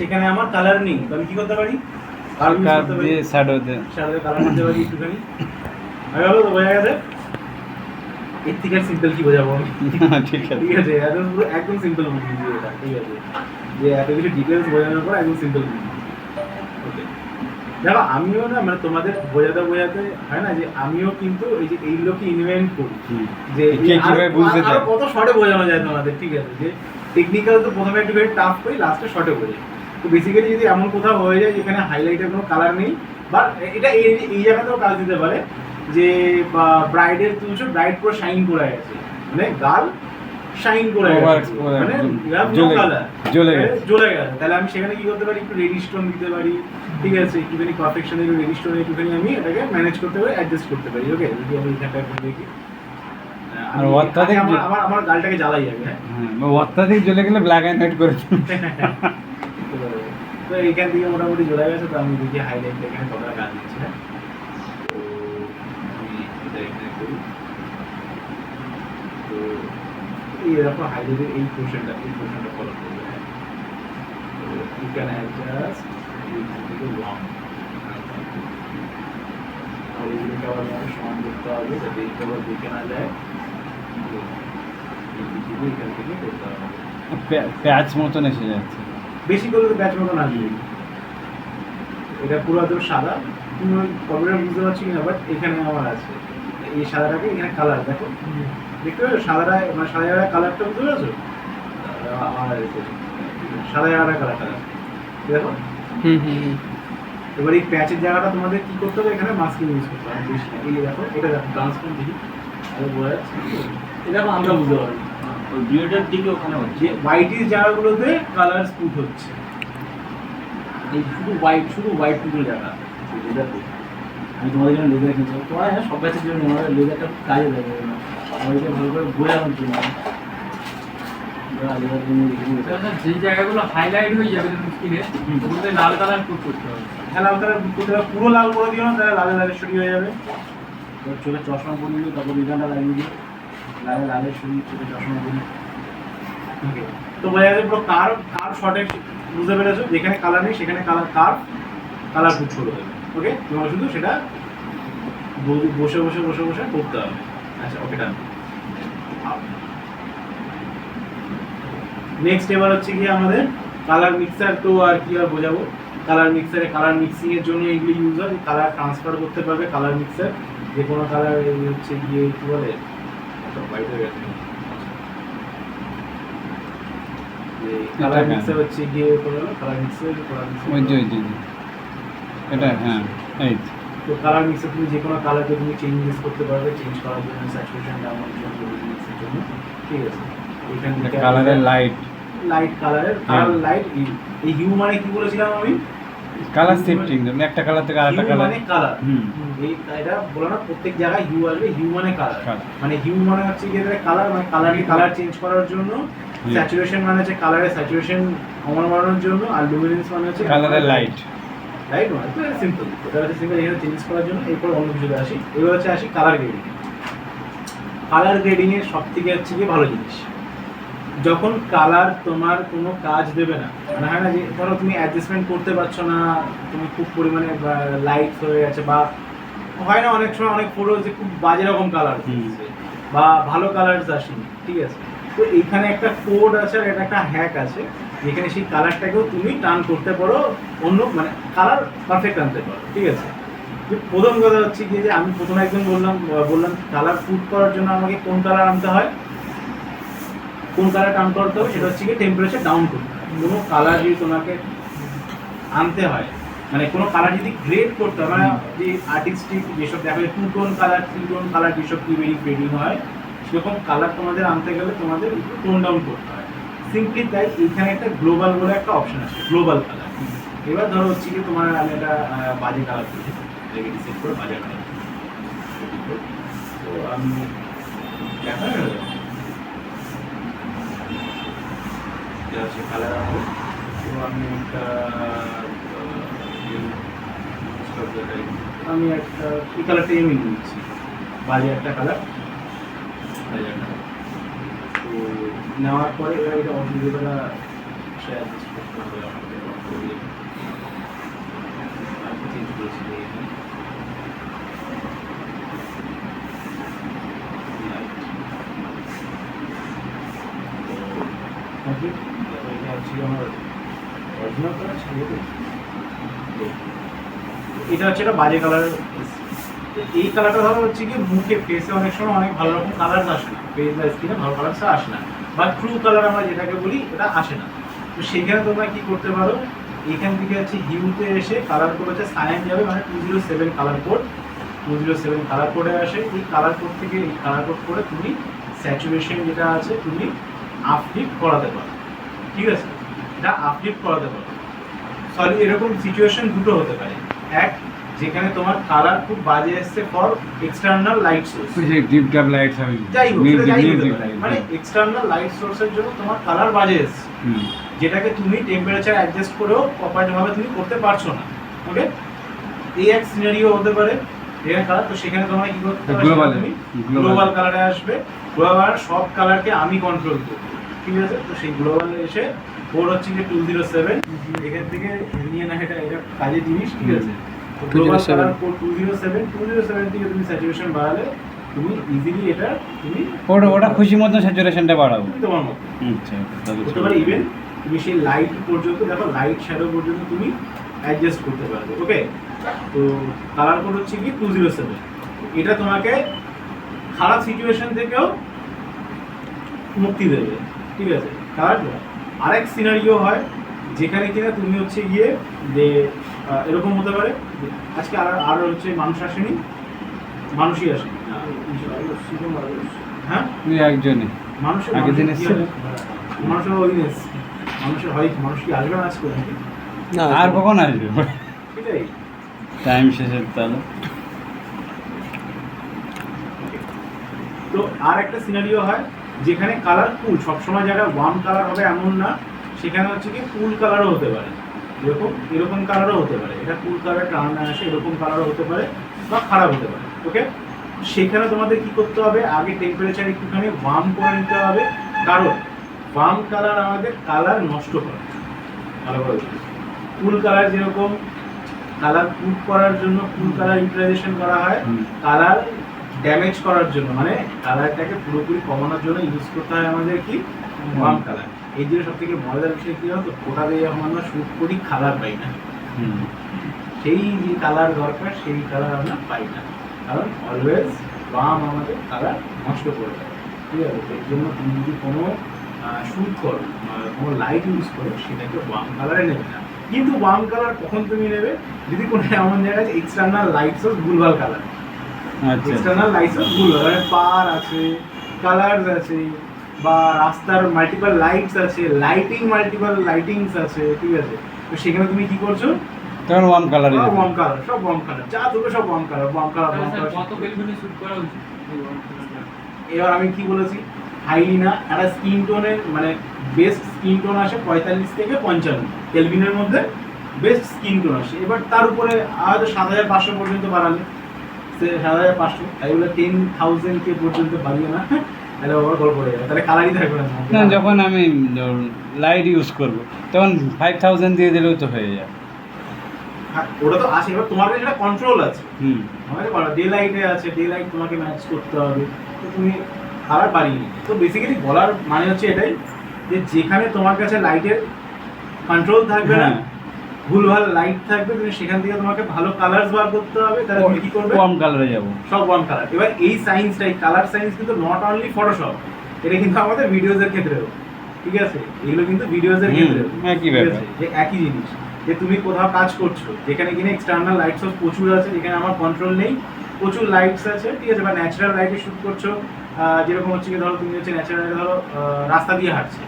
সেখানে আমার কালার নেই, তো আমি কি করতে পারি? কালার দিয়ে শ্যাডো কালার দিতে পারি একটুখানি। আমি ভালো তো বোঝা গেছে। এর থেকে সিম্পল কি বোঝাবো আমি? ঠিক আছে, ঠিক আছে, একদম সিম্পল বুঝিয়ে দিই এটা, ঠিক আছে, যে এত কিছু ডিটেলস বোঝানোর পর একদম সিম্পল বুঝিয়ে দিই। ওকে, দেখো আমিও না, মানে তোমাদের বোঝাতে হয় না যে আমিও কিন্তু এই যে এইগুলোকে ইনভেন্ট করি যে আরো কত শর্টে বোঝানো যায় তোমাদের, ঠিক আছে, যে টেকনিক্যাল তো প্রথমে একটু টাফ করি, লাস্টে শর্টে বোঝাই। তো বেসিক্যালি যদি এমন কোথাও হয়ে যায় যেখানে হাইলাইটের কোনো কালার নেই, বা এটা এই জায়গাতেও কাজ দিতে পারে যে ব্রাইডের তুলছো, ব্রাইড পুরো শাইন করে গেছে, মানে গাল শাইন করে গেছে, মানে জ্বলে গেছে, তাহলে আমি সেখানে কি করতে পারি? একটু রেডি স্টোন দিতে পারি, ঠিক আছে, একটুখানি পারফেকশনের রেডি স্টোন একটুখানি আমি এটাকে ম্যানেজ করতে পারি, অ্যাডজাস্ট করতে পারি। ওকে, যদি আমি এখানটা করে দেখি আমার গালটাকে জ্বালাই যাবে। হ্যাঁ, অত্যাধিক জ্বলে গেলে ব্ল্যাক অ্যান্ড হোয়াইট করে তো এইখান থেকে মোটামুটি জ্বলে গেছে। তো আমি দেখি হাইলাইট এখানে কতটা কাজ দিচ্ছে। হ্যাঁ, তো আমি এটা এখানে করি। তো এই এরকম হাইলাইটের এই পোর্শনটা ফলো করবে। হ্যাঁ, তো ইউ ক্যান অ্যাডজাস্ট লং, আর এইগুলোকে আবার আমাকে সমান করতে হবে যাতে এইটা আবার দেখে না যায়। এখান থেকে করতে হবে, প্যাচ মতন এসে যাচ্ছে, বেশি করলে তো প্যাচ মতন আসবে। এটা পুরো একদম সাদা, তুমি কম্পিউটার বুঝতে পারছি কিনা, বাট এখানে আমার আছে এই সাদাটাকে, এখানে কালার দেখো, দেখতে পাচ্ছ সাদাটা, মানে সাদা জায়গায় কালারটা বুঝতে পারছো? আমার সাদা জায়গাটা কালারটা দেখো। এবার এই প্যাচের জায়গাটা তোমাদের কি করতে হবে? এখানে মাস্কিং ইউজ করতে হবে বেশি। এই দেখো, এটা দেখো ট্রান্সপারেন্ট দেখি, আরে বোঝা যাচ্ছে, এটা দেখো আমরা বুঝতে পারি ওই বিয়েটার দিকে ওখানে হচ্ছে হোয়াইটিস জায়গাগুলোতে কালার স্পুট হচ্ছে, এই শুধু হোয়াইট টুকু জায়গা। আমি তোমাদের জন্য লেজার কিনছি, তোমার সব ব্যাচের জন্য আমাদের লেজারটা কাজে দেবে, আমাদেরকে ভালো করে বোঝানোর জন্য। যে জায়গাগুলো হাইলাইট হয়ে যাবে স্ক্রিনে, ওগুলোতে লাল কালার কোড করতে হবে। হ্যাঁ, লাল কালার করতে হবে, পুরো লাল করে দিও না, তাহলে লালের সরি হয়ে যাবে। চোখে চশমা পরিয়ে দিও, তারপর রিটার্নটা লাগিয়ে দিও, লালের সরি চোখে চশমা পরি। ওকে, তো বোঝা যাচ্ছে পুরো কার্ভ শর্টে বুঝতে পেরেছো, যেখানে কালার নেই সেখানে কালার পুট করে দেবে। ওকে, তোমার শুধু সেটা বসে করতে হবে। আচ্ছা, ওকে, ডান। নেক্সট এবার হচ্ছে কি আমাদের কালার মিক্সার। তো আর কি আর বোঝাবো, কালার মিক্সারে কালার মিক্সিং এর জন্য এগুলি ইউজ হয়। কালার ট্রান্সফার করতে পারবে কালার মিক্সার, যে কোনো কালার হচ্ছে গিয়ে কি বলে, হোয়াইট হয়ে গেছে, কালার মিক্সার হচ্ছে গিয়ে কালার মিক্সার এটা। হ্যাঁ, এই তো কালার মিক্সার তুমি যে কোনো কালারকে তুমি চেঞ্জেস করতে পারবে, চেঞ্জ করার জন্য স্যাচুরেশন ডাউনের জন্য, মিক্সের জন্য, ঠিক আছে। এখান থেকে কালারের লাইট কালারের লাইট, এই হিউ মানে কি বলেছিলাম আমি? কালার শিফটিং, তুমি একটা কালার থেকে আরেকটা কালার, মানে কালার। এই এটা বলো না, প্রত্যেক জায়গায় হিউ আসবে, হিউ মানে কালার, মানে হিউ মানে হচ্ছে কি কালার, মানে কালার চেঞ্জ করার জন্য। স্যাচুরেশন মানে হচ্ছে কালারের স্যাচুরেশন বাড়ানোর জন্য, আর লুমিনেন্স মানে হচ্ছে কালারের লাইট মানে তো সিম্পল, এটা হচ্ছে সিম্পল, এখানে চেঞ্জ করার জন্য। এরপর অন্য কিছুতে আসি, এবার হচ্ছে আসি কালার গ্রেডিং। কালার গ্রেডিং এর সবথেকে হচ্ছে কি ভালো জিনিস, যখন কালার তোমার কোনো কাজ দেবে না, মানে হয় না যে ধরো তুমি অ্যাডজাস্টমেন্ট করতে পারছো না, তুমি খুব পরিমাণে লাইট হয়ে গেছে, বা হয় না অনেক সময় অনেক ফটো যে খুব বাজে রকম কালার দিচ্ছে বা ভালো কালার আসেনি, ঠিক আছে। তো এইখানে একটা কোড আছে, আর এটা একটা হ্যাক আছে, যেখানে সেই কালারটাকেও তুমি টার্ন করতে পারো অন্য, মানে কালার পারফেক্ট আনতে পারো, ঠিক আছে। যে প্রথম কথা হচ্ছে কি, যে আমি প্রথমে একদম বললাম কালার ফুট করার জন্য আমাকে কোন কালার আনতে হয়, কোন কালার টার্ন করতে হবে, সেটা হচ্ছে কি টেম্পারেচার ডাউন করতে হয়। কোনো কালার যদি তোমাকে আনতে হয়, মানে কোনো কালার যদি গ্রেড করতে হয়, মানে যে আর্টিস্টিক যেসব দেখা যায় 2 টোন কালার 3 টোন কালার যেসব প্রিমেরি গ্রেডিং হয়, সেরকম কালার তোমাদের আনতে গেলে তোমাদের একটু টোন ডাউন করতে হয়। সিম্পলি তাই এইখানে একটা গ্লোবাল বলে একটা অপশন আছে, গ্লোবাল কালার। এবার ধরো হচ্ছে কি তোমার আমি একটা বাজে কালার করছি, এটাকে রিসেট করে বাজে কালার, তো আমি দেখা হচ্ছে কালার আনবো। তো আমি একটা এই কালারটা আমি নিচ্ছি, বাজে একটা কালার, তো নেওয়ার পরে এবার এটা অসুবিধাটা সে অ্যাডজাস্ট করতে হবে আমাদের। অরিজিনাল কালার ছাড়িয়ে দেবো। এটা হচ্ছে একটা বাজে কালার। এই কালারটা ধরো হচ্ছে কি মুখে ফেসে অনেক সময় অনেক ভালো রকম কালার আসে না, ফেস বা স্কিনে ভালো কালারটা আসে না, বা ট্রু কালার আমরা যেটাকে বলি এটা আসে না। তো সেখানে তোমরা কি করতে পারো, এখান থেকে হচ্ছে হিউতে এসে কালার কোড হচ্ছে সায়ান যাবে, মানে 207 কালার কোড, 207 কালার কোডে আসে। এই কালার কোড থেকে এই কালার কোড করে তুমি স্যাচুরেশন যেটা আছে তুমি আপলিফট করাতে পারো, ঠিক আছে? এটা আপলিফট করাতে পারো। সরি, এরকম সিচুয়েশন দুটো হতে পারে। এক, যেখানে তোমার কালার খুব বাজে এসছে for external light source, deep ডাব লাইটস হবে, যাই হোক সেটা যাই হতে পারে, লাইট, মানে এক্সটার্নাল লাইট সোর্সের জন্য তোমার কালার বাজে এসছে, যেটাকে তুমি টেম্পারেচার অ্যাডজাস্ট করেও প্রপারভাবে তুমি করতে পারছো না। ওকে, এই এক সিনারিও হতে পারে এখানে কালার। তো সেখানে তোমরা কি করতে পারো, তুমি গ্লোবাল কালারে আসবে। গ্লোবাল সব কালারকে আমি কন্ট্রোল করব, ঠিক আছে? তো সেই গ্লোবালে এসে ওর হচ্ছে যে 207 এখান থেকে নিয়ে না, এটা এটা কাজের জিনিস, ঠিক আছে? তো গ্লোবাল কালার কোড 207 থেকে তুমি স্যাচুরেশন বাড়ালে তুমি ইজিলি এটা তুমি ওটা খুশি মতো স্যাচুরেশনটা বাড়াবো তোমার মতো। আচ্ছা, হতে পারে ইভেন তুমি সেই লাইট পর্যন্ত, দেখো লাইট শ্যাডো পর্যন্ত তুমি অ্যাডজাস্ট করতে পারবে। ওকে, তো কালার কোড হচ্ছে কি 207। এটা তোমাকে খারাপ সিচুয়েশন থেকেও মুক্তি দেবে, ঠিক আছে? কালার আরেক সিনারিও হয় যেখানে কিনা তুমি হচ্ছে গিয়ে যে এরকম হতে পারে আজকে আর হচ্ছে মানুষ আসেনি, মানুষই আসেনি, হ্যাঁ তুই একজনই মানুষের আগের দিন এসেছিল? মানুষের ওই মানুষের হয়, মানুষ কি আসবে না আজকে নাকি? আর কখন আসবে সেটাই। টাইম শেষের তাহলে। তো আর একটা সিনারিও হয় যেখানে কালার কুল, সবসময় যারা ওয়ার্ম কালার হবে এমন না, সেখানে হচ্ছে কি কুল কালারও হতে পারে, এরকম কালারও হতে পারে। এটা কুল কালার টার্ন আসে, এরকম কালারও হতে পারে বা খারাপ হতে পারে। ওকে, সেখানে তোমাদের কি করতে হবে, আগে টেম্পারেচার একটুখানি ওয়ার্ম করে নিতে হবে, কারণ ওয়ার্ম কালার আমাদের কালার নষ্ট করে। ভালো করে কুল কালার যেরকম কালার কুল করার জন্য কুল কালার ইউটিলাইজেশন করা হয়, কালার ড্যামেজ করার জন্য মানে কালারটাকে পুরোপুরি কমানোর জন্য ইউজ করতে হয় আমাদের কি ওয়ার্ম কালার। এই জন্য সব থেকে মজার বিষয় কি হতো, কোটা দিয়ে যখন আমরা শ্যুট করি কালার পাই না, সেই যে কালার দরকার সেই কালার আমরা পাই না, কারণ অলওয়েজ ওয়ার্ম আমাদের কালার নষ্ট করে দেয়, ঠিক আছে? এর জন্য তুমি যদি কোনো শ্যুট করো, কোনো লাইট ইউজ করো, সেটাকে ওয়ার্ম কালারে নেবে না। কিন্তু ওয়ার্ম কালার কখন তুমি নেবে, যদি কোনো এমন জায়গায় আছে এক্সটার্নাল লাইট সোর্স ভুলভাল কালার, এক্সটার্নাল লাইট সোর্স ভুলভাল, মানে পার আছে, কালার্স আছে, বা রাস্তার মাল্টিপল লাইটস আছে, মাল্টিপল লাইটিংস আছে, ঠিক আছে? তো সেখানে তুমি কি করছো, তখন ওয়ার্ম কালার, ওয়ার্ম কালার, সব ওয়ার্ম কালার, যা তুমি সব ওয়ার্ম কালার। কত কেলভিনে শুট করা উচিত? এবার আমি কি বলেছি, হাইলি না, একটা স্কিন টোনের মানে বেস্ট স্কিন টোন আসে 45 থেকে 55 কেলভিনের মধ্যে বেস্ট স্কিন টোন আসে। এবার তার উপরে হয়তো 7500 পর্যন্ত বাড়ালে, সে 7500, তাই বলে 10,000 কে পর্যন্ত বাড়িয়ে না, তাহলে আবার গল্প হয়ে যাবে, তাহলে কালারই থাকবে না। যখন আমি লাইট ইউজ করব তখন 5000 দিয়ে দিলেও তো হয়ে যায়। ওটা তো আসে, এবার তোমার কাছে একটা কন্ট্রোল আছে, হুম, আমাদের ডে লাইটে আছে, ডে লাইট তোমাকে ম্যাচ করতে হবে, তো তুমি কালার বাড়িয়ে নিই। তো বেসিক্যালি বলার মানে হচ্ছে এটাই যে যেখানে তোমার কাছে লাইটের কন্ট্রোল থাকবে না, ভুলভাল লাইট থাকবে, তুমি সেখান থেকে তোমাকে ভালো কালারস বার করতে হবে, তাহলে তুমি কি করবে, ওয়ার্ম কালারে যাব, সব ওয়ার্ম কালার। এবার এই সায়েন্সটাই কালার সায়েন্স কিন্তু নট অনলি ফটোশপ, এটা কিন্তু আমাদের ভিডিওজের ক্ষেত্রেও, ঠিক আছে? এগুলো কিন্তু ভিডিওজের ক্ষেত্রেও একই ব্যাপার, যে একই জিনিস, যে তুমি কোথাও কাজ করছো যেখানে কিনা এক্সটার্নাল লাইট সোর্স প্রচুর আছে, যেখানে আমার কন্ট্রোল নেই, প্রচুর লাইটস আছে, ঠিক আছে? বা ন্যাচারাল লাইটে শুট করছো, যেরকম হচ্ছে কি ধরো তুমি হচ্ছে ন্যাচারাল ধরো রাস্তা দিয়ে হাঁটছে,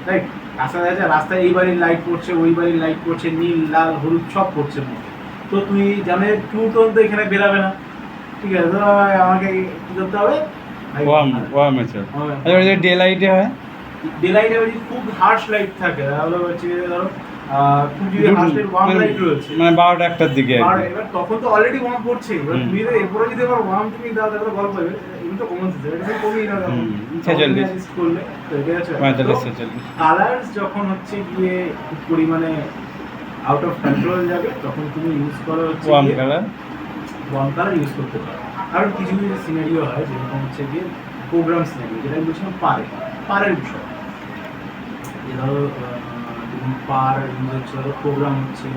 রাইট? রাস্তা দেখা যায়, রাস্তায় এই বাড়ির লাইট পড়ছে, ওই বাড়ির লাইট পড়ছে, নীল লাল হলুদ সব পড়ছে মধ্যে, তো তুমি জানে ট্রু টোন তো এখানে বেরাবে না, ঠিক আছে? তো আমাকে কি করতে হবে, ওয়ার্ম আছে। আর যদি ডে লাইটে হয়, ডে লাইটে খুব হার্শ লাইট থাকে, তাহলে হচ্ছে ধরো খুব যদি হার্শ লাইট ওয়ার্ম লাইট রয়েছে, মানে 12টা 1টার দিকে, আর এবার তখন তো অলরেডি ওয়ার্ম পড়ছে, এবার তুমি যদি এরপরে যদি আবার ওয়ার্ম তুমি দাও তাহলে তো গল্প হবে, এগুলো তো কমন সেন্স, এটা তুমি কমিয়ে নাও, তখন 46 করলে তো এটা আছে 45-46। কালার্স যখন হচ্ছে গিয়ে খুব পরিমাণে আউট অফ কন্ট্রোল যাবে, তখন তুমি ইউজ করো হচ্ছে worm colour, worm colour use করতে পারো। কারণ কিছু কিছু সিনারিও হয় যেরকম হচ্ছে গিয়ে প্রোগ্রাম সিনারিও, যেটা আমি বলছিলাম পারের বিষয়, যে ধরো তুমি পার ইউজ হচ্ছে, প্রোগ্রাম হচ্ছে,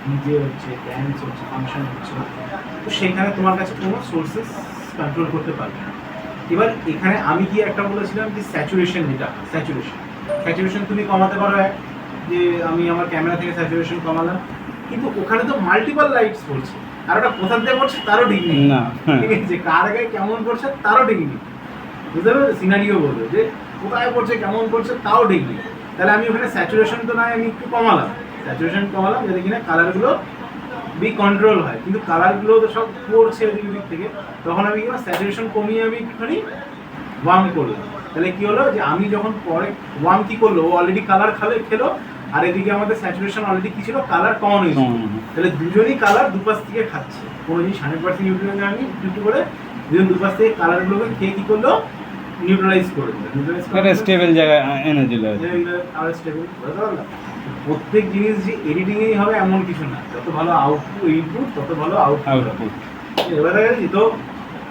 ডিজে হচ্ছে, ড্যান্স হচ্ছে, ফাংশন হচ্ছে, তো সেখানে তোমার কাছে কোনো সোর্সেস কন্ট্রোল করতে পারবে না। এবার এখানে আমি কি একটা বলেছিলাম যে স্যাচুরেশন, যেটা স্যাচুরেশন তুমি কমাতে পারো, এক যে আমি আমার ক্যামেরা থেকে স্যাচুরেশন কমালাম, কিন্তু ওখানে তো মাল্টিপল লাইটস পড়ছে, আর ওটা কোথা দিয়ে পড়ছে তারও ঠিক নেই, না। ঠিক আছে, কার আগে কেমন পড়ছে তারও ঠিক নেই, বুঝতে পারবে, সিনারিও বলবে যে কোথায় পড়ছে কেমন পড়ছে তাও ঠিক নেই। তাহলে আমি ওখানে স্যাচুরেশন তো নয়, আমি একটু কমালাম যাতে কিনা কালারগুলো বি কন্ট্রোল হয়, কিন্তু কালারগুলো তো সব পড়ছে এদিক ওদিক থেকে, তখন আমি কিনা স্যাচুরেশন কমিয়ে আমি একটুখানি ওয়ার্ম করলাম। তাহলে কি হলো যে আমি যখন পরে ওয়ার্ম কি করলো, ও অলরেডি কালার খেলো, আর এদিকে আমাদের স্যাচুরেশন অলরেডি কি ছিল, কালার কমানো হয়েছিল, তাহলে দুজনই কালার দুপাশ থেকে খাচ্ছে, কোনো জিনিস 100% ইউটিলাইজ আমি একটু করে দুজন দুপাশ থেকে কালারগুলোকে খেয়ে কি করলো, নিউট্রালাইজ করে দিল, স্টেবল জায়গায় এনে দিল। আর স্টেবল করে দিলাম। প্রত্যেক জিনিস যে এডিটিংয়েই হবে এমন কিছু না, যত ভালো ইনপুট তত ভালো আউটপুট। এবারে তো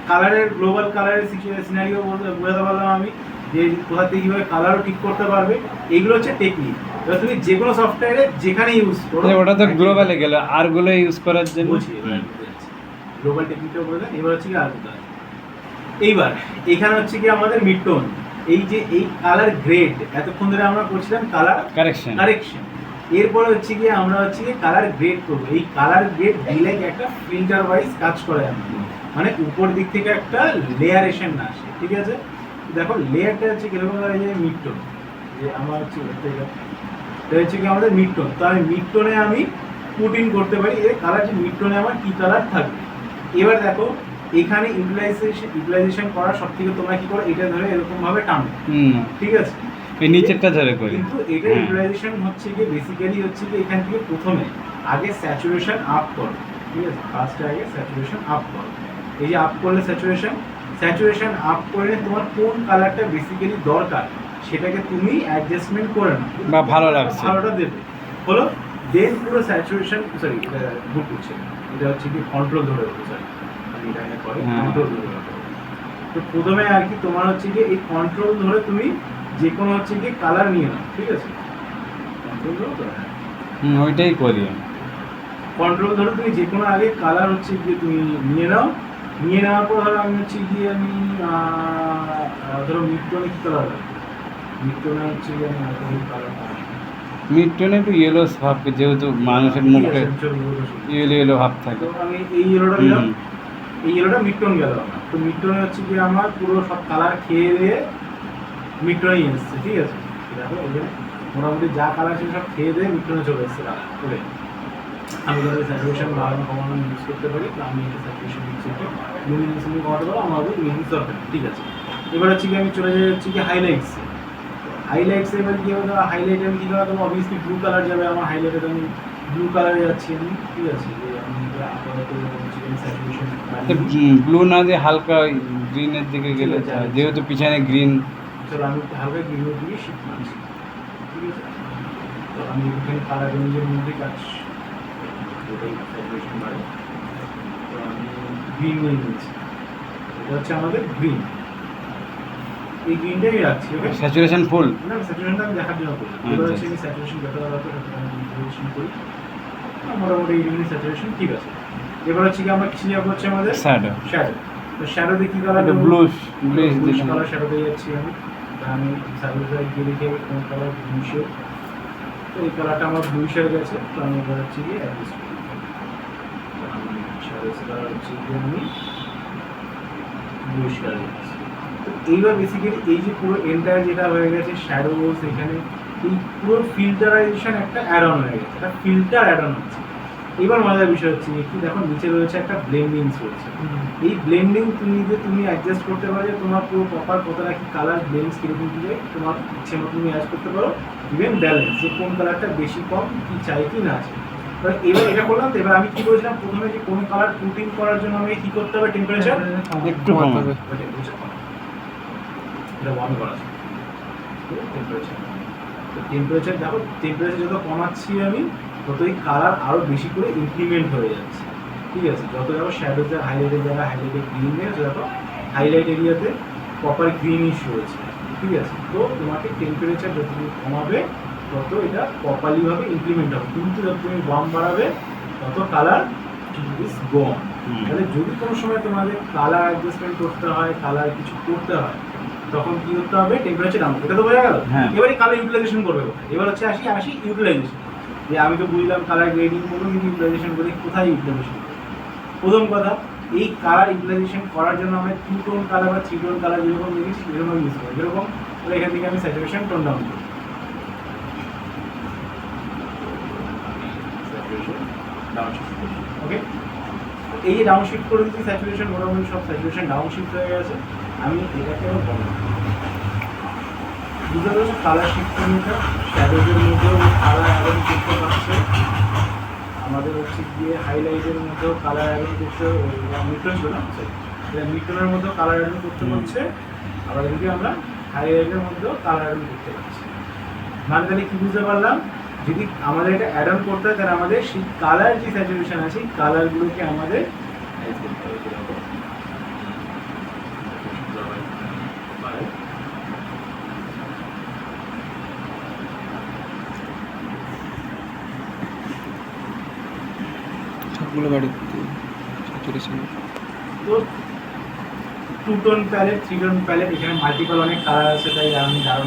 কালারের গ্লোবাল কালারের সিনারিও বোঝাতে পারলাম আমি, যে কোথা থেকে কীভাবে কালারও ঠিক করতে পারবে, এইগুলো হচ্ছে টেকনিক। এবার তুমি যে কোনো সফটওয়্যারে যেখানে ইউজ করো, ওটা তো গ্লোবালে গেল, আর গুলো ইউজ করার জন্য গ্লোবাল টেকনিকটাও বলে। এবার হচ্ছে কি আর এইবার এখানে হচ্ছে কি আমাদের মিড টোন, এই যে এই কালার গ্রেড এতক্ষণ ধরে আমরা করছিলাম কালার কারেকশন, এরপরে হচ্ছে কি আমরা হচ্ছে কি কালার গ্রেড করবো। এই কালার গ্রেড দিলে একটা ফিল্টার ওয়াইজ কাজ করে আমাদের, মানে উপর দিক থেকে একটা লেয়ারেশন না আসে, ঠিক আছে। দেখো লেয়ারটা হচ্ছে কিরকম, এই যে মিড টোন, যে আমার হচ্ছে এটা হচ্ছে কি আমাদের মিড টোন, তো আমি মিড টোনে আমি পুট ইন করতে পারি এই কালার, যে মিড টোনে আমার কি কালার থাকবে। এবার দেখো এখানে ইউটিলাইজেশন করার সব থেকে তোমরা কি করো, এটা ধরে এরকম ভাবে টানো, ঠিক আছে, এই নিচেরটা ধরে করি, কিন্তু এটা ইউটিলাইজেশন হচ্ছে কি বেসিক্যালি হচ্ছে কি এখান থেকে প্রথমে আগে স্যাচুরেশন আপ করো, ঠিক আছে, ফার্স্টে আগে স্যাচুরেশন আপ করো। এই যে আপ করলে স্যাচুরেশন আপ করলে তোমার কোন কালারটা বেসিক্যালি দরকার সেটাকে তুমি অ্যাডজাস্টমেন্ট করে নাও, বা ভালো লাগছে ভালোটা দেবে হলো। দেন পুরো স্যাচুরেশন, সরি ভুল করছে, এটা হচ্ছে কি কন্ট্রোল ধরে রাখো, সরি আমি এটা করে কন্ট্রোল ধরে রাখো। তো প্রথমে আর কি তোমার হচ্ছে কি এই কন্ট্রোল ধরে তুমি যে কোনো হচ্ছে কি কালার নিয়ে নাও, ঠিক আছে, কন্ট্রোল ধরে তো ওইটাই করি। কন্ট্রোল ধরে তুমি যে কোনো আগে কালার হচ্ছে গিয়ে তুমি নিয়ে নাও, নিয়ে নেওয়ার পর ধরো আমি হচ্ছে গিয়ে আমি ধরো মিড টোনে কি কালার লাগবে, মিড টোনে হচ্ছে গিয়ে আমি কালার মিড টোনে একটু ইয়েলো ভাব, যেহেতু মানুষের মুখে ইয়েলো ভাব থাকে, তো আমি এই ইয়েলোটা দিলাম, এই ইয়েলোটা মিড টোন গেল আমার, তো মিড টোনে হচ্ছে গিয়ে আমার পুরো সব কালার খেয়ে দিয়ে মিড টোনে এসছে, ঠিক আছে। দেখো এই যে মোটামুটি যা কালার ছিল সব খেয়ে দিয়ে মিড টোনে চলে এসছে কালার, ওকে। আমি যাদের স্যাচুরেশন বাড়ানো কমানো ইউজ করতে পারি, তো আমি এটা স্যাচুরেশন ইউজ করতে লুমিনেন্স আমি কমাতে পারবো, আমার লুমিনেন্স দরকার, ঠিক আছে। এবার হচ্ছে কি আমি চলে যাই হচ্ছে কি হাইলাইটসে এবার কি হবে, হাইলাইটে আমি কী করা দেবো, অবভিয়াসলি ব্লু কালার যাবে আমার হাইলাইটে, তো আমি ব্লু কালারে যাচ্ছি আমি, ঠিক আছে, যে আমি আপাতত স্যাচুরেশন ব্লু না দিয়ে হালকা গ্রিনের দিকে গেলে, যেহেতু পিছনে গ্রিন, চলো আমি হালকা গ্রিনের দিকে শিফট মারছি, ঠিক আছে। তো আমি এখানে কালার রেঞ্জের মধ্যে কাজ ওটাই স্যাচুরেশন বাড়ে, তো আমি গ্রিন নিয়ে নিয়েছি, এটা হচ্ছে আমাদের গ্রিন, এই গ্রিনটাই রাখছি, ওকে। স্যাচুরেশন ফুল না, স্যাচুরেশনটা আমি দেখার জন্য করি, এবার হচ্ছে আমি স্যাচুরেশন যত দরকার আমি স্যাচুরেশন করি, মোটামুটি এই স্যাচুরেশন ঠিক আছে। এবার হচ্ছে কি আমরা কিছু যাবো হচ্ছে আমাদের শ্যাডো, তো শ্যাডো দিয়ে কী কালার, ব্লুশ কালার শ্যাডো দিয়ে যাচ্ছি আমি সার্ভিসে গিয়ে দেখে কোন কালার ব্লুশে, তো এই কালারটা আমার ব্লুশ হয়ে গেছে, তো আমি এবার হচ্ছে গিয়ে অ্যাডজাস্ট করি, আমি শ্যাডোস কালার হচ্ছে গিয়ে আমি ব্লুশ কালার দিচ্ছি। তো এইবার বেসিক্যালি এই যে পুরো এন্টায়ার যেটা হয়ে গেছে শ্যাডোস, এখানে এই পুরো ফিল্টারাইজেশন একটা অ্যাড অন হয়ে গেছে, একটা ফিল্টার অ্যাড অন হচ্ছে। এবার মজার বিষয় হচ্ছে কি দেখো নিচে রয়েছে একটা ব্লেন্ডিং রয়েছে, এই ব্লেন্ডিং তুমি অ্যাডজাস্ট করতে পারো যে তোমার পুরো প্রপার কতটা কি কালার ব্লেন্ডস কীরকম কী যায়, তোমার ইচ্ছে মতো তুমি অ্যাড করতে পারো, ইভেন ব্যালেন্স যে কোন কালারটা বেশি কম কি চাই কি না চাই। এবার এটা করলাম, তো এবার আমি কি বলছিলাম প্রথমে যে কোন কালার পুটিং করার জন্য আমাকে কী করতে হবে, টেম্পারেচার একটু কমাবে, এটা বন্ধ করা আছে টেম্পারেচার, তো টেম্পারেচার দেখো টেম্পারেচার যত কমাচ্ছি আমি ততই কালার আরও বেশি করে ইনক্রিমেন্ট হয়ে যাচ্ছে, ঠিক আছে। যত দেখো শ্যাডোতে হাইলাইটের জায়গায় হাইলাইটে গ্রিন রয়েছে, দেখো হাইলাইট এরিয়াতে প্রপার গ্রিনিশ রয়েছে, ঠিক আছে। তো তোমাকে টেম্পারেচার যতটুকু কমাবে তত এটা প্রপারলি ভাবে ইমপ্লিমেন্ট হবে। কিন্তু যত তুমি বাম বাড়াবে তত কালার ইজ গন। তাহলে যদি কোনো সময় তোমাদের কালার অ্যাডজাস্টমেন্ট করতে হয়, কালার কিছু করতে হয়, তখন কি করতে হবে? Temperature down. এটা তো বোঝা গেল। হ্যাঁ। এবারে কালার ইউটিলাইজেশন করবে কোথায়? এবার হচ্ছে আসি ইউটিলাইজেশন। যে আমি তো বুঝলাম কালার গ্রেডিং করবো, কিন্তু ইউটিলাইজেশন করে কোথায় ইউটিলাইজেশন করবো? প্রথম কথা, এই কালার ইউটিলাইজেশন করার জন্য আমরা 2 টোন কালার বা 3 টোন কালার যেরকম দেখেছি সেরকম ইউজ করি। যেরকম এখান থেকে আমি স্যাচুরেশন টোন ডাউন করি, ওকে। এই যে ডাউন শিফট করে দিচ্ছি স্যাচুরেশন, মোটামুটি সব স্যাচুরেশন ডাউন শিফট হয়ে গেছে। আমি এটাকে বন্ধ করব। বুঝতে পারছো? কালার শিফটের মধ্যে শ্যাডোজের মধ্যেও কালার অ্যাড করতে পারছে, আমাদের হচ্ছে গিয়ে হাইলাইটের মধ্যেও কালার অ্যাড করতে, মিটন ছিল না, মিটনের মধ্যেও কালার অ্যাড করতে পারছে, আবার এদিকে আমরা হাইলাইটের মধ্যেও কালার অ্যাড করতে পারছি। মানে তাহলে কি বুঝতে পারলাম? যদি আমাদের এটা অ্যাড অন করতে হয় তাহলে আমাদের সেই কালার যে স্যাচুরেশন আছে কালারগুলোকে আমাদের অ্যাড করতে হবে। যেরকম সবগুলো বাড়ি স্যাচুরেশন। তো 2 টোন প্যালেট, 3 টোন প্যালেট, এখানে মাল্টিপল অনেক কালার আছে, তাই আমি